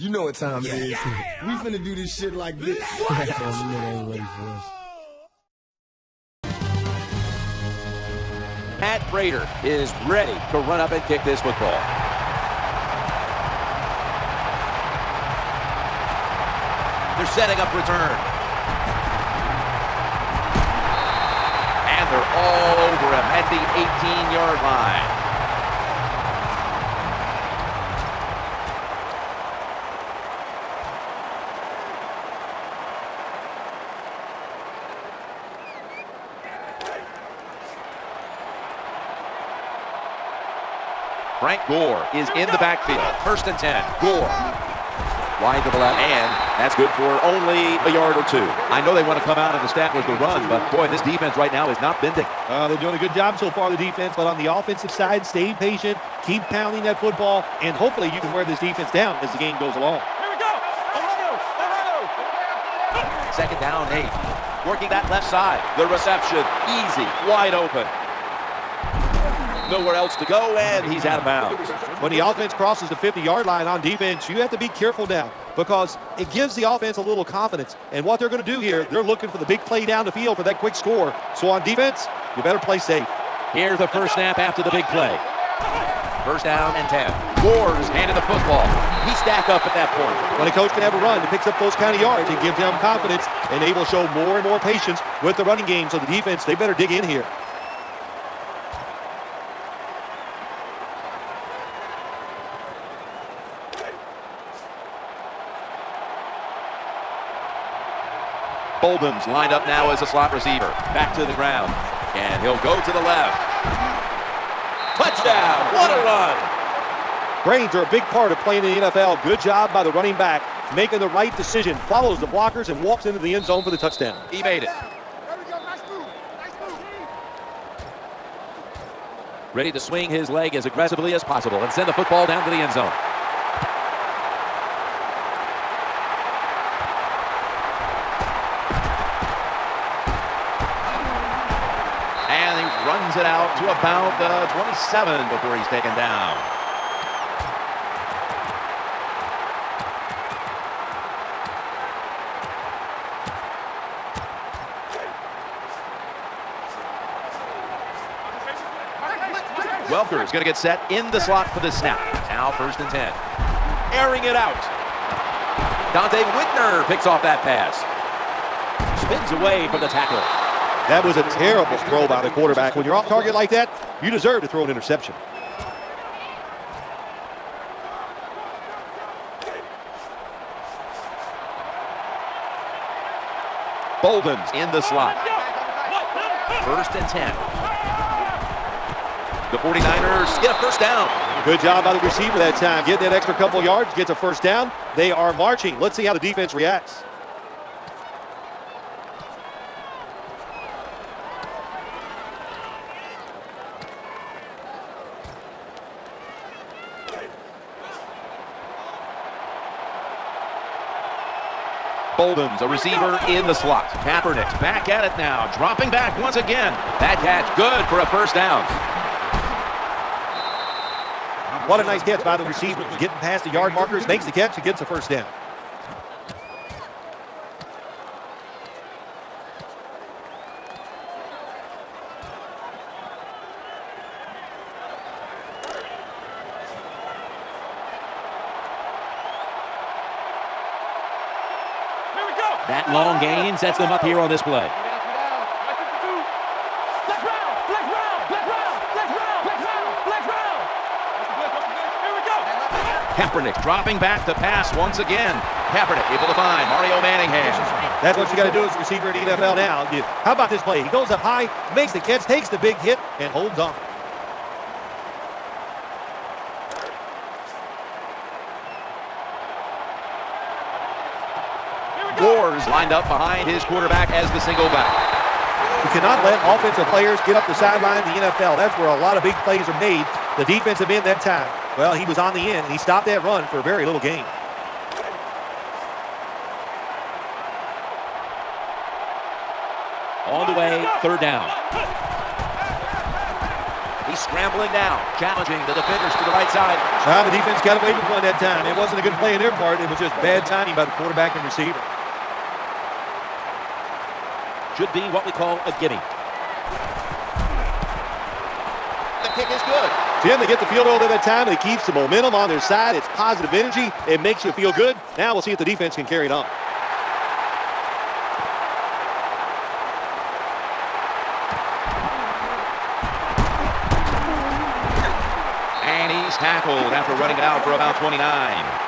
You know what time it is. We finna do this shit like this. Ain't ready for us. Matt Prater is ready to run up and kick this football. They're setting up return. And they're all over him at the 18-yard line. Frank Gore is in the backfield. 1st and 10. Gore. Wide to the left, and that's good for only a yard or 2. I know they want to come out and establish the run, but boy, this defense right now is not bending. They're doing a good job so far, the defense, but on the offensive side, stay patient, keep pounding that football, and hopefully you can wear this defense down as the game goes along. Here we go. Second down, 8. Working that left side. The reception, easy, wide open. Nowhere else to go, and he's out of bounds. When the offense crosses the 50-yard line on defense, you have to be careful now because it gives the offense a little confidence. And what they're going to do here, they're looking for the big play down the field for that quick score. So on defense, you better play safe. Here's the first snap after the big play. 1st down and 10. Gore's handed the football. He stacked up at that point. When a coach can have a run that picks up those kind of yards, it gives them confidence, and they will show more and more patience with the running game. So the defense, they better dig in here. Bolden's lined up now as a slot receiver. Back to the ground. And he'll go to the left. Touchdown! What a run! Brains are a big part of playing in the NFL. Good job by the running back, making the right decision, follows the blockers, and walks into the end zone for the touchdown. He made it. Ready to swing his leg as aggressively as possible and send the football down to the end zone. Runs it out to about 27 before he's taken down. Welker's going to get set in the slot for the snap. Now 1st and 10. Airing it out. Dante Whitner picks off that pass. Spins away from the tackle. That was a terrible throw by the quarterback. When you're off target like that, you deserve to throw an interception. Bolden's in the slot. 1st and 10. The 49ers get a 1st down. Good job by the receiver that time. Getting that extra couple yards, gets a 1st down. They are marching. Let's see how the defense reacts. Bolden's a receiver in the slot. Kaepernick's back at it now, dropping back once again. That catch good for a 1st down. What a nice catch by the receiver. Getting past the yard markers, makes the catch, and gets a 1st down. That long gain sets them up here on this play. Kaepernick dropping back to pass once again. Kaepernick able to find Mario Manningham. That's what you got to do as a receiver in the NFL now. How about this play? He goes up high, makes the catch, takes the big hit, and holds on. Gore's lined up behind his quarterback as the single back. You cannot let offensive players get up the sideline in the NFL. That's where a lot of big plays are made. The defensive end that time, well, he was on the end, and he stopped that run for a very little gain. On the way, 3rd down. He's scrambling now, challenging the defenders to the right side. The defense got away with one that time. It wasn't a good play on their part. It was just bad timing by the quarterback and receiver. Should be what we call a gimme. The kick is good. Jim, they get the field goal at that time, and it keeps the momentum on their side. It's positive energy. It makes you feel good. Now we'll see if the defense can carry it on. And he's tackled after running it out for about 29.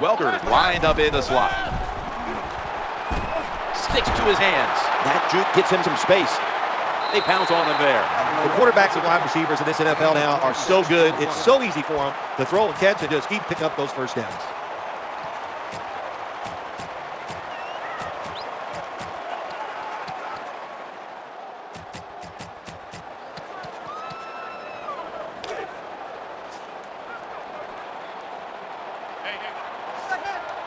Welker lined up in the slot. Sticks to his hands. That juke gets him some space. They pounce on him there. The quarterbacks and wide receivers in this NFL now are so good. It's so easy for them to throw and catch and just keep picking up those first downs.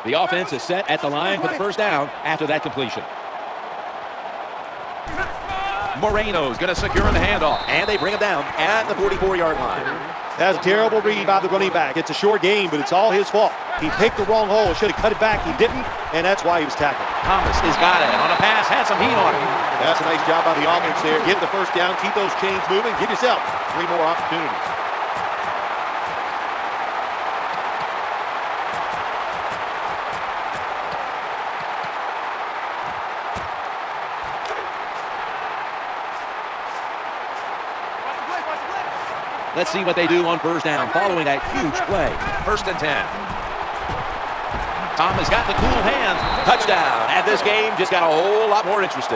The offense is set at the line for the first down after that completion. Moreno's going to secure the handoff, and they bring him down at the 44-yard line. That's a terrible read by the running back. It's a short game, but it's all his fault. He picked the wrong hole. Should have cut it back. He didn't, and that's why he was tackled. Thomas has got it on a pass, had some heat on him. That's a nice job by the offense there. Get the first down, keep those chains moving, give yourself 3 more opportunities. Let's see what they do on first down following that huge play. 1st and 10. Thomas got the cool hands. Touchdown. And this game just got a whole lot more interesting.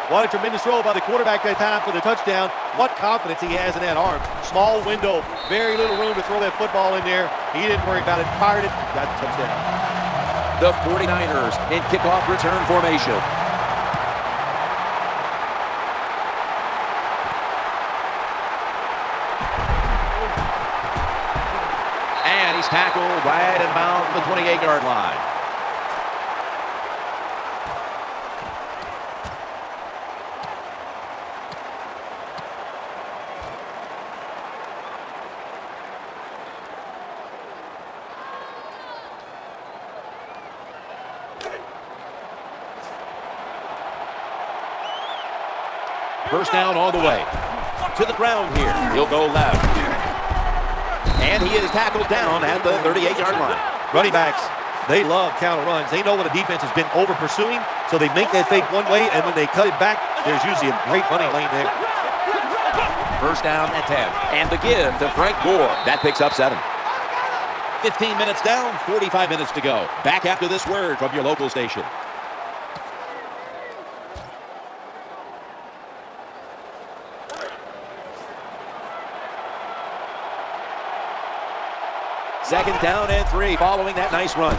What a tremendous throw by the quarterback that time for the touchdown. What confidence he has in that arm. Small window, very little room to throw that football in there. He didn't worry about it, fired it, got the touchdown. The 49ers in kickoff return formation. And he's tackled right and bound the 28-yard line. First down all the way. To the ground here. He'll go left. And he is tackled down at the 38-yard line. Running backs, they love counter runs. They know when a defense has been over pursuing, so they make that fake one way, and when they cut it back, there's usually a great running lane there. First down at 10. And the give to Frank Gore. That picks up 7. 15 minutes down, 45 minutes to go. Back after this word from your local station. Second down and 3 following that nice run.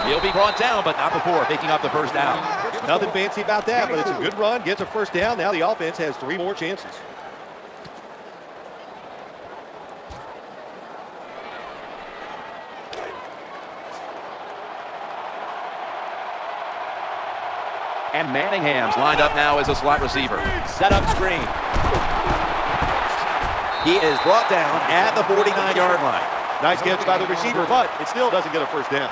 He'll be brought down, but not before picking up the first down. Nothing fancy about that, but it's a good run. Gets a first down. Now the offense has 3 more chances. And Manningham's lined up now as a slot receiver. Set up screen. He is brought down at the 49-yard line. Nice catch by the receiver, but it still doesn't get a first down.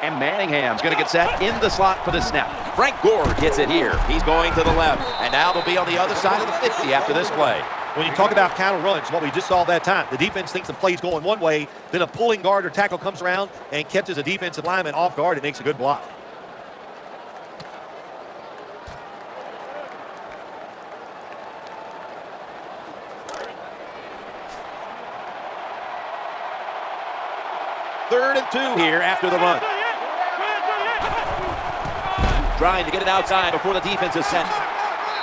And Manningham's going to get set in the slot for the snap. Frank Gore gets it here. He's going to the left. And now they'll be on the other side of the 50 after this play. When you talk about counter runs, what we just saw that time, the defense thinks the play's going one way, then a pulling guard or tackle comes around and catches a defensive lineman off guard and makes a good block. Third and 2 here after the run. Trying to get it outside before the defense is set.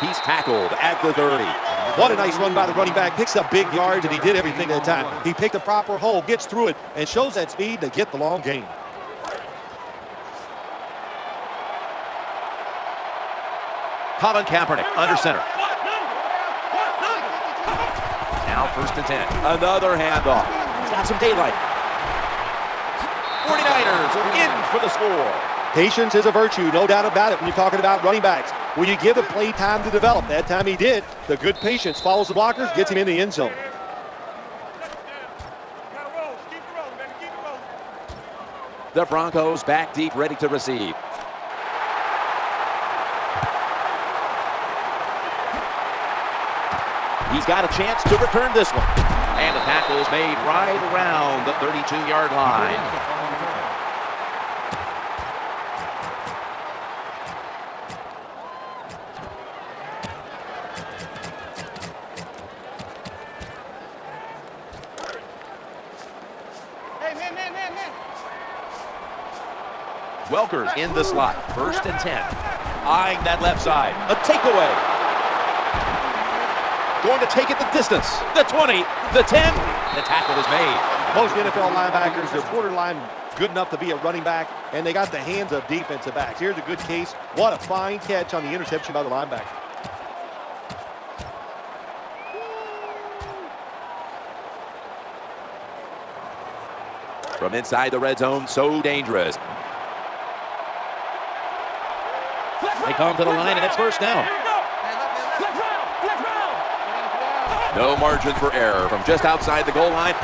He's tackled at the 30. What a nice run by the running back. Picks up big yards, and he did everything that time. He picked the proper hole, gets through it, and shows that speed to get the long gain. Colin Kaepernick under center. Now 1st and 10. Another handoff. He's got some daylight. 49ers are in for the score. Patience is a virtue, no doubt about it, when you're talking about running backs. When you give a play time to develop, that time he did. The good patience follows the blockers, gets him in the end zone. The Broncos back deep, ready to receive. He's got a chance to return this one. And the tackle is made right around the 32-yard line. Welker's in the slot. 1st and 10. Eyeing that left side. A takeaway. Going to take it the distance. The 20, the 10. The tackle is made. Most NFL linebackers, they're borderline good enough to be a running back, and they got the hands of defensive backs. Here's a good case. What a fine catch on the interception by the linebacker. From inside the red zone, so dangerous. They come to the line, and it's 1st down. No margin for error from just outside the goal line.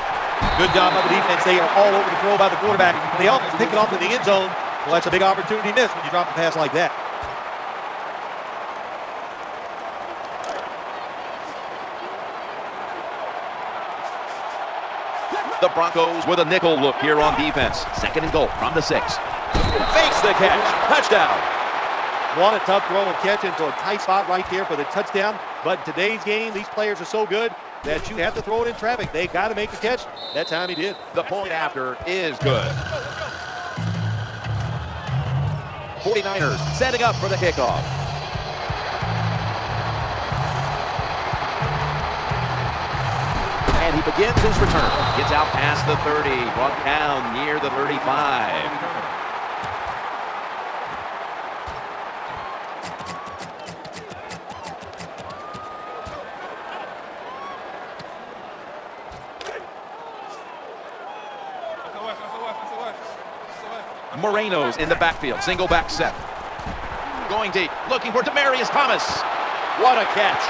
Good job by the defense. They are all over the throw by the quarterback. They also pick it off in the end zone. Well, that's a big opportunity missed when you drop a pass like that. The Broncos with a nickel look here on defense. 2nd and goal from the 6. Fakes the catch. Touchdown. What a tough throw and catch into a tight spot right there for the touchdown. But in today's game, these players are so good that you have to throw it in traffic. They got to make the catch. That time he did. The point after is good. 49ers setting up for the kickoff. And he begins his return. Gets out past the 30, brought down near the 35. Moreno's in the backfield, single back set. Going deep, looking for Demaryius Thomas. What a catch.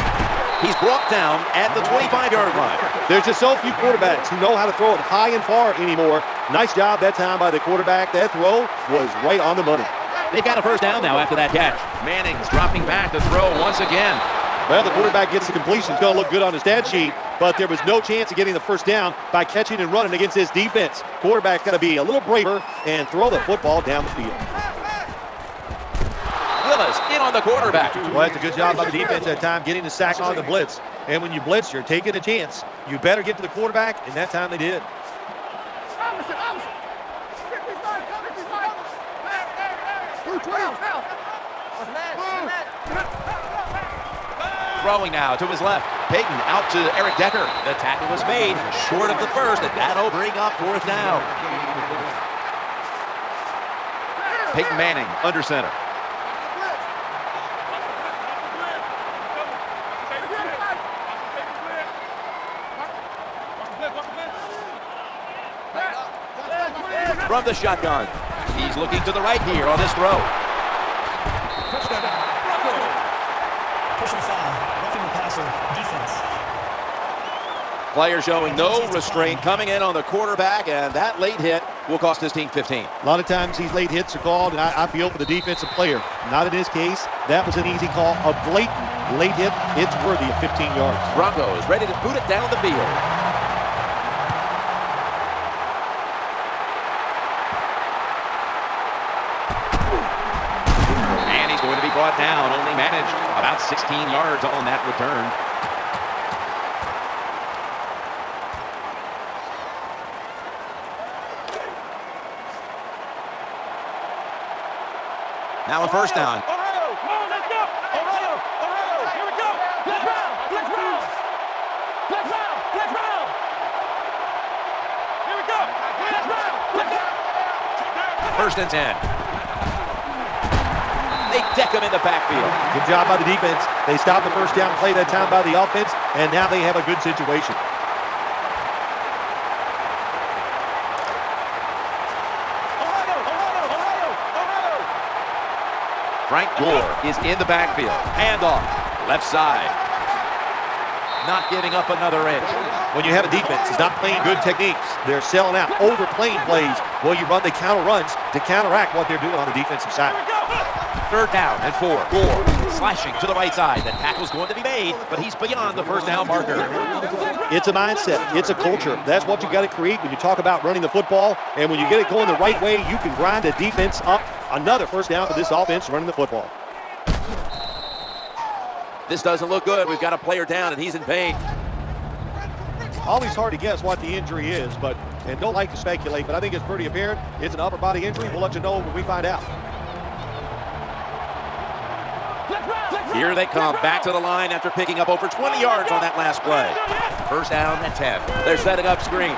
He's brought down at the 25-yard line. There's just so few quarterbacks who know how to throw it high and far anymore. Nice job that time by the quarterback. That throw was right on the money. They've got a 1st down now after that catch. Manning's dropping back to throw once again. Well, the quarterback gets the completion. It's going to look good on his stat sheet, but there was no chance of getting the 1st down by catching and running against his defense. Quarterback's got to be a little braver and throw the football down the field. Willis in on the quarterback. Well, that's a good job by the defense that time, getting the sack on the blitz. And when you blitz, you're taking a chance. You better get to the quarterback, and that time they did. Throwing now to his left. Peyton out to Eric Decker. The tackle was made short of the 1st, and that'll bring up 4th down. Peyton Manning under center. From the shotgun. He's looking to the right here on this throw. Pushing foul, roughing the passer, defense. Player showing no restraint, coming in on the quarterback, and that late hit will cost his team 15. A lot of times these late hits are called, and I feel for the defensive player. Not in this case. That was an easy call. A blatant late hit. It's worthy of 15 yards. Broncos ready to boot it down the field. And he's going to be brought down, only managed about 16 yards on that return. Now a 1st down. First and 10. They deck him in the backfield. Good job by the defense. They stopped the first down play that time by the offense, and now they have a good situation. Frank Gore is in the backfield. Handoff, left side. Not giving up another inch. When you have a defense that's not playing good techniques, they're selling out, overplaying plays. Well, you run the counter runs to counteract what they're doing on the defensive side. Third down and 4. Gore slashing to the right side. The tackle's going to be made, but he's beyond the first down marker. It's a mindset. It's a culture. That's what you got to create when you talk about running the football. And when you get it going the right way, you can grind the defense up. Another first down for this offense running the football. This doesn't look good. We've got a player down, and he's in pain. Always hard to guess what the injury is, and don't like to speculate, but I think it's pretty apparent. It's an upper body injury. We'll let you know when we find out. Here they come, back to the line after picking up over 20 yards on that last play. First down and 10. They're setting up screen.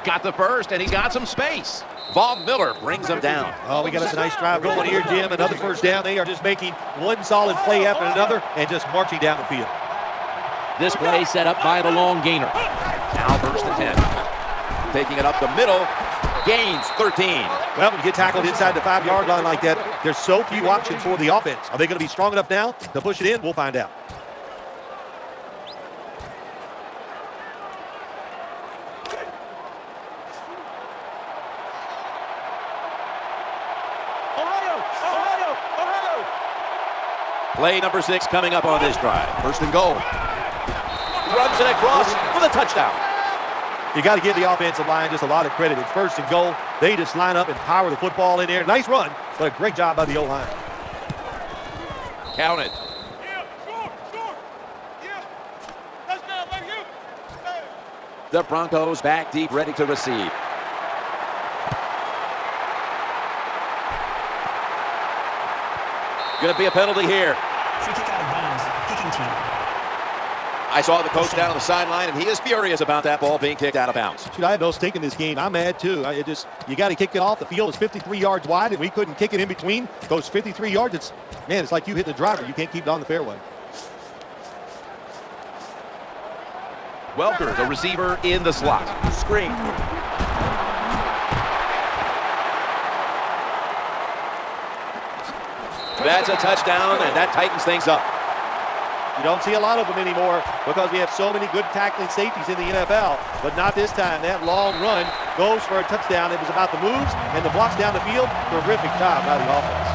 Got the first, and he's got some space. Von Miller brings him down. Oh, we got us a nice drive going here, Jim. Another first down. They are just making one solid play after another and just marching down the field. This play set up by the long gainer. Now first and 10. Taking it up the middle. Gains 13. Well, when you get tackled inside the 5-yard line like that, there's so few options for the offense. Are they going to be strong enough now to push it in? We'll find out. Play number 6 coming up on this drive. First and goal. Runs it across for the touchdown. You got to give the offensive line just a lot of credit. It's first and goal. They just line up and power the football in there. Nice run, but a great job by the O-line. Count it. The Broncos back deep, ready to receive. Going to be a penalty here. Free kick out of bounds. Kicking team. I saw the coach down on the sideline, and he is furious about that ball being kicked out of bounds. Should I have no stake in this game? I'm mad too. You got to kick it off. The field is 53 yards wide, and we couldn't kick it in between those 53 yards. It's like you hit the driver. You can't keep it on the fairway. Welker, the receiver in the slot. Screen. That's a touchdown, and that tightens things up. You don't see a lot of them anymore because we have so many good tackling safeties in the NFL, but not this time. That long run goes for a touchdown. It was about the moves and the blocks down the field. Terrific job by the offense.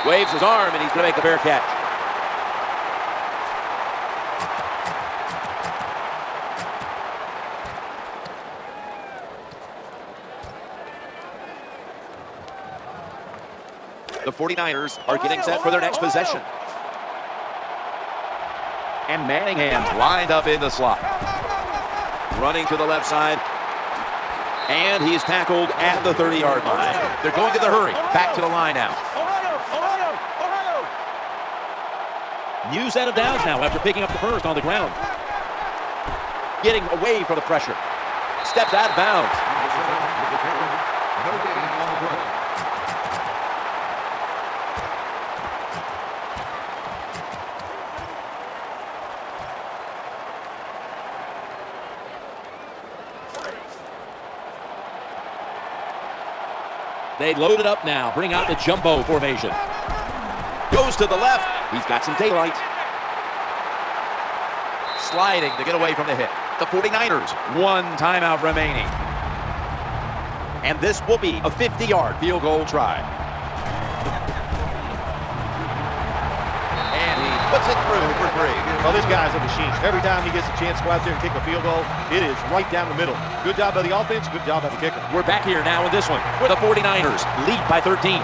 Waves his arm, and he's going to make a fair catch. The 49ers are getting set for their next possession. And Manningham's lined up in the slot. Running to the left side. And he's tackled at the 30-yard line. They're going to the hurry. Back to the line now. New set of downs now after picking up the first on the ground. Getting away from the pressure. Steps out of bounds. They load it up now. Bring out the jumbo formation. Goes to the left. He's got some daylight. Sliding to get away from the hit. The 49ers, one timeout remaining. And this will be a 50-yard field goal try. And he puts it through for 3. Well, this guy's a machine. Every time he gets a chance to go out there and kick a field goal, it is right down the middle. Good job by the offense, good job by the kicker. We're back here now in this one where the 49ers lead by 13.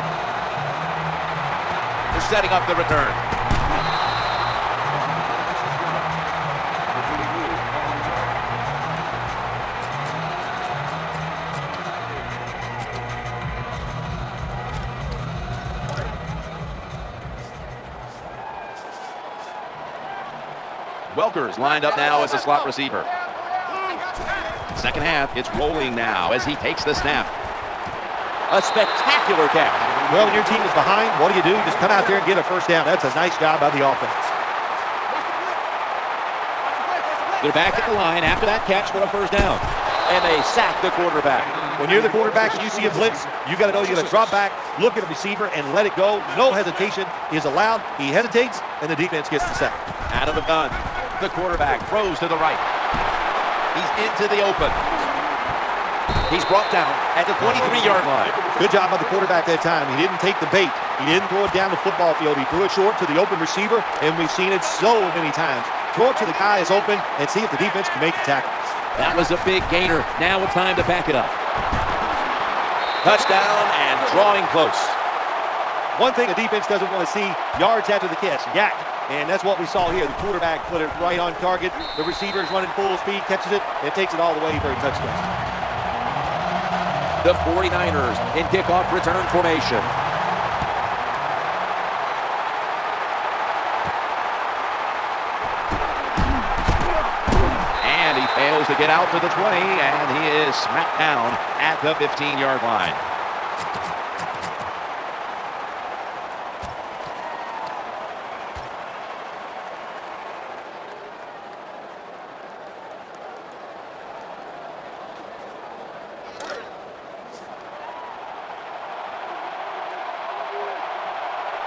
They're setting up the return. Welker's lined up now as a slot receiver. Second half, it's rolling now as he takes the snap. A spectacular catch. Well, when your team is behind, what do? Just come out there and get a first down. That's a nice job by the offense. They're back at the line after that catch for a first down. And they sack the quarterback. When you're the quarterback and you see a blitz, you got to know you got to drop back, look at the receiver, and let it go. No hesitation is allowed. He hesitates, and the defense gets the sack. Out of the gun, the quarterback throws to the right. He's into the open. He's brought down at the 23-yard line. Good job by the quarterback that time. He didn't take the bait. He didn't throw it down the football field. He threw it short to the open receiver, and we've seen it so many times. Throw it to the guy is open and see if the defense can make the tackle. That was a big gainer. Now it's time to back it up. Touchdown and drawing close. One thing the defense doesn't want to see, yards after the catch. Yak. And that's what we saw here. The quarterback put it right on target. The receiver is running full speed, catches it, and takes it all the way for a touchdown. The 49ers in kickoff return formation. And he fails to get out to the 20, and he is smacked down at the 15-yard line.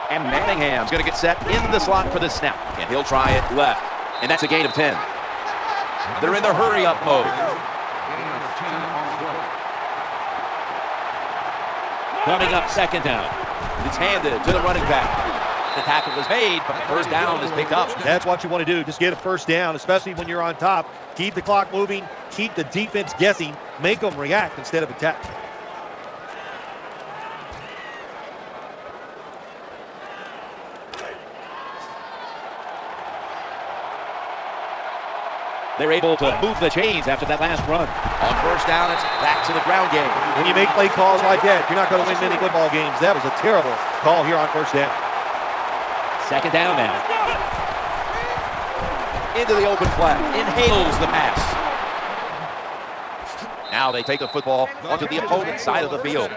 And Manningham's going to get set in the slot for the snap. And he'll try it left. And that's a gain of 10. They're in the hurry-up mode. Coming up, second down. It's handed to the running back. The tackle is made, but the first down is picked up. That's what you want to do. Just get a first down, especially when you're on top. Keep the clock moving. Keep the defense guessing. Make them react instead of attack. They're able to move the chains after that last run. On first down, it's back to the ground game. When you make play calls like that, you're not going to win many football games. That was a terrible call here on first down. Second down now. Into the open flat. Inhales the pass. Now they take the football onto the opponent's side of the field.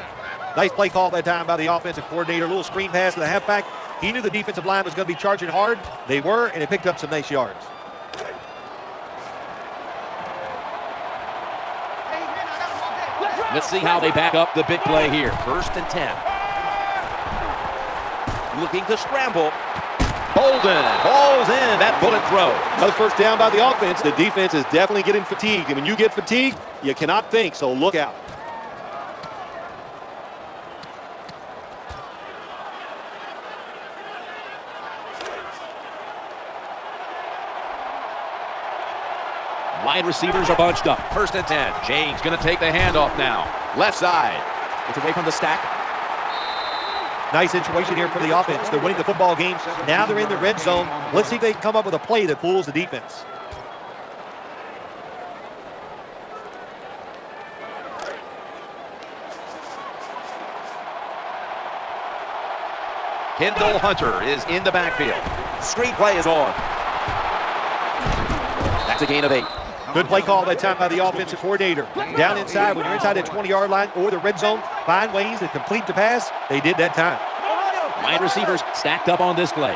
Nice play call that time by the offensive coordinator. A little screen pass to the halfback. He knew the defensive line was going to be charging hard. They were, and it picked up some nice yards. Let's see how they back up the big play here. First and 10. Looking to scramble. Bolden falls in. That bullet throw. Another first down by the offense. The defense is definitely getting fatigued. And when you get fatigued, you cannot think, so look out. Wide receivers are bunched up. First and 10. James going to take the handoff now. Left side. It's away from the stack. Nice situation here for the offense. They're winning the football game. Now they're in the red zone. Let's see if they can come up with a play that fools the defense. Kendall Hunter is in the backfield. Screen play is on. That's a gain of 8. Good play call that time by the offensive coordinator. Down inside, when you're inside that 20-yard line or the red zone, find ways to complete the pass. They did that time. Wide receivers stacked up on this play.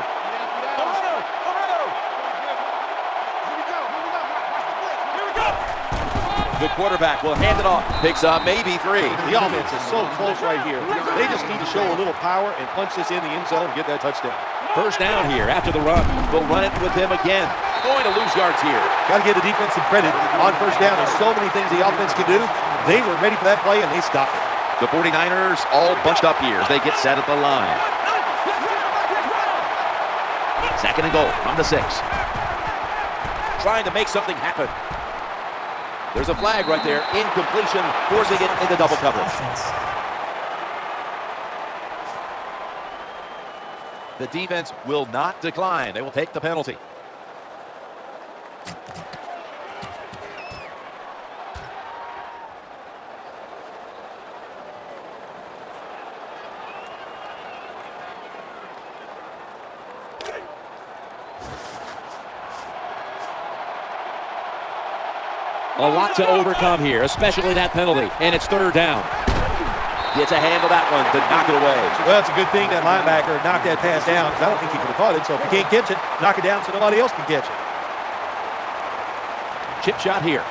The quarterback will hand it off. Picks up maybe 3. The offense is so close right here. They just need to show a little power and punch this in the end zone and get that touchdown. First down here after the run. They'll run it with him again. Going to lose yards here. Got to give the defense some credit. On first down, there's so many things the offense can do. They were ready for that play, and they stopped it. The 49ers all bunched up here as they get set at the line. Second and goal from the 6. Trying to make something happen. There's a flag right there. Incompletion, forcing it into double coverage. The defense will not decline. They will take the penalty. A lot to overcome here, especially that penalty, and it's third down. Gets a hand on that one to knock it away. Well, it's a good thing that linebacker knocked that pass down, because I don't think he could have caught it. So if you can't catch it, knock it down so nobody else can catch it. Chip shot here.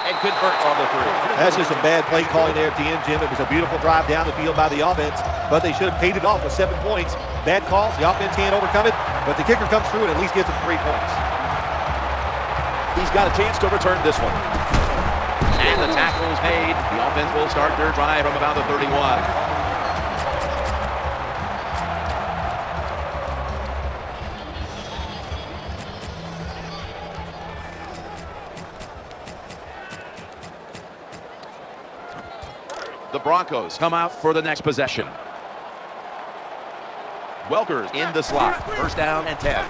And converts on the three. That's just some bad play calling there at the end, Jim. It was a beautiful drive down the field by the offense, but they should have paid it off with 7 points. Bad calls, the offense can't overcome it, but the kicker comes through and at least gets them 3 points. He's got a chance to return this one. And the tackle is made. The offense will start their drive from about the 31. The Broncos come out for the next possession. Welkers in the slot. First down and 10.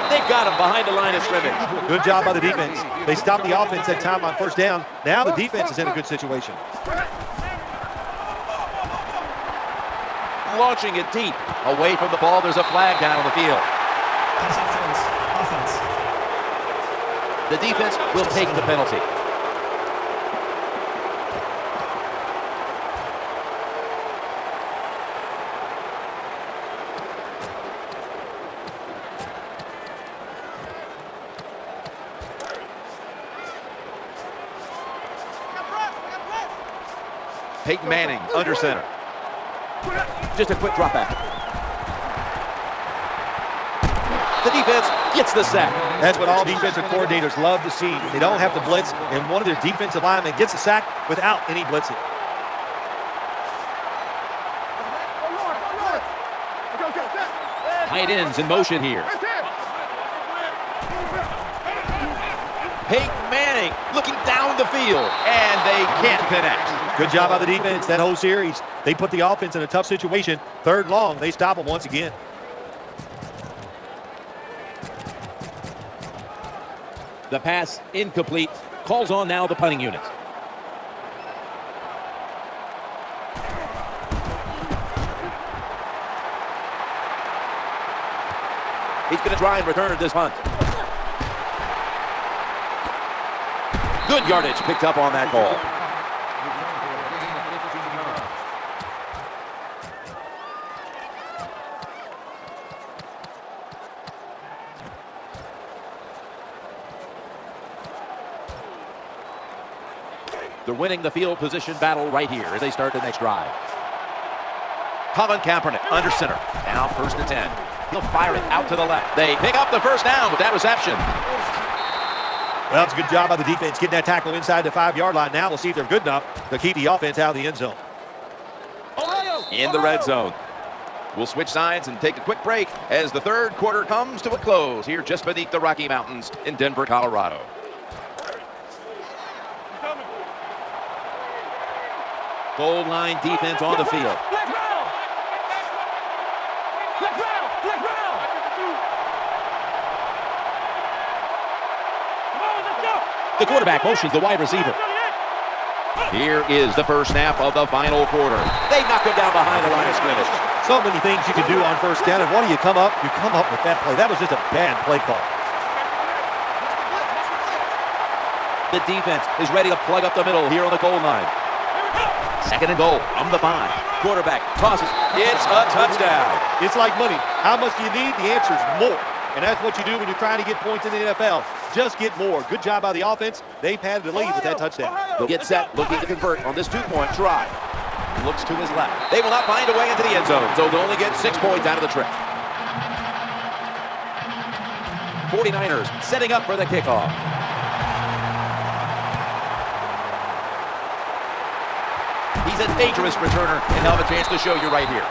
They've got him behind the line of scrimmage. Good job by the defense. They stopped the offense that time on first down. Now the defense is in a good situation. Launching it deep. Away from the ball, there's a flag down on the field. Pass interference. Offense. The defense will take the penalty. Peyton Manning under center. Just a quick drop back. The defense gets the sack. That's what all defensive coordinators love to see. They don't have to blitz, and one of their defensive linemen gets a sack without any blitzing. Tight ends in motion here. Peyton Manning looking down the field, and they can't connect. Good job by the defense that whole series. They put the offense in a tough situation. Third long, they stop them once again. The pass incomplete. Calls on now the punting unit. He's going to try and return this punt. Good yardage picked up on that call. They're winning the field position battle right here as they start the next drive. Colin Kaepernick under center. Now first and 10. He'll fire it out to the left. They pick up the first down with that reception. Well, it's a good job by the defense getting that tackle inside the 5-yard line. Now we'll see if they're good enough to keep the offense out of the end zone. In the red zone. We'll switch sides and take a quick break as the third quarter comes to a close here just beneath the Rocky Mountains in Denver, Colorado. Goal line defense on the field. The quarterback motions the wide receiver. Here is the first snap of the final quarter. They knock him down behind the line of scrimmage. So many things you can do on first down, and what do you come up? You come up with that play. That was just a bad play call. The defense is ready to plug up the middle here on the goal line. Second and goal from the 5. Quarterback tosses. It's a touchdown. It's like money. How much do you need? The answer is more. And that's what you do when you're trying to get points in the NFL. Just get more. Good job by the offense. They padded the lead with that touchdown. They'll get set, looking to convert on this 2-point try. Looks to his left. They will not find a way into the end zone, so they'll only get 6 points out of the trip. 49ers setting up for the kickoff. He's a dangerous returner, and they'll have a chance to show you right here.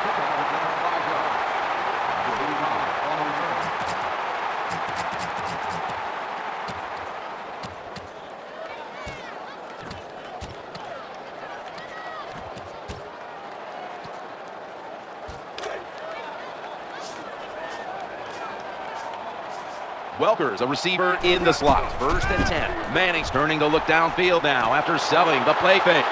Welkers, a receiver in the slot. First and 10. Manning's turning to look downfield now after selling the play fake.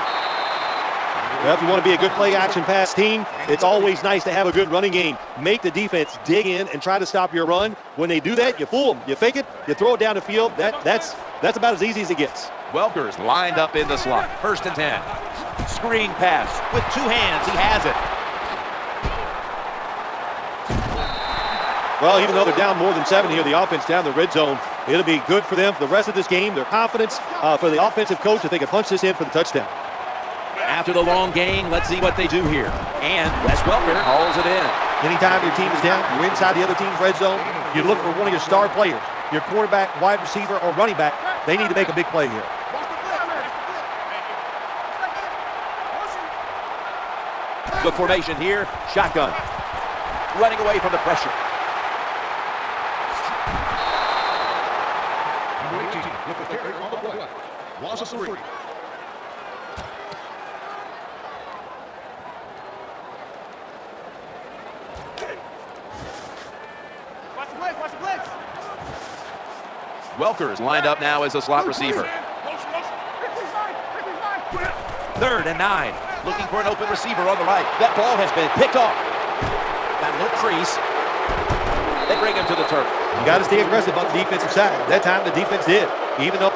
Well, if you want to be a good play-action pass team, it's always nice to have a good running game. Make the defense dig in and try to stop your run. When they do that, you fool them. You fake it, you throw it down the field. That's about as easy as it gets. Welker's lined up in the slot. 1st and 10. Screen pass with 2 hands. He has it. Well, even though they're down more than 7 here, the offense down the red zone, it'll be good for them for the rest of this game. Their confidence for the offensive coach that they can punch this in for the touchdown. After the long gain, let's see what they do here. And Wes Welker hauls it in. Anytime your team is down, you're inside the other team's red zone, you look for one of your star players, your quarterback, wide receiver, or running back. They need to make a big play here. Good formation here. Shotgun. Running away from the pressure. Loss of 3. Watch the blitz. Welker is lined up now as a slot receiver. 3rd and 9. Looking for an open receiver on the right. That ball has been picked off. Got a little crease. They bring him to the turf. You got to stay aggressive on the defensive side. That time the defense did, even though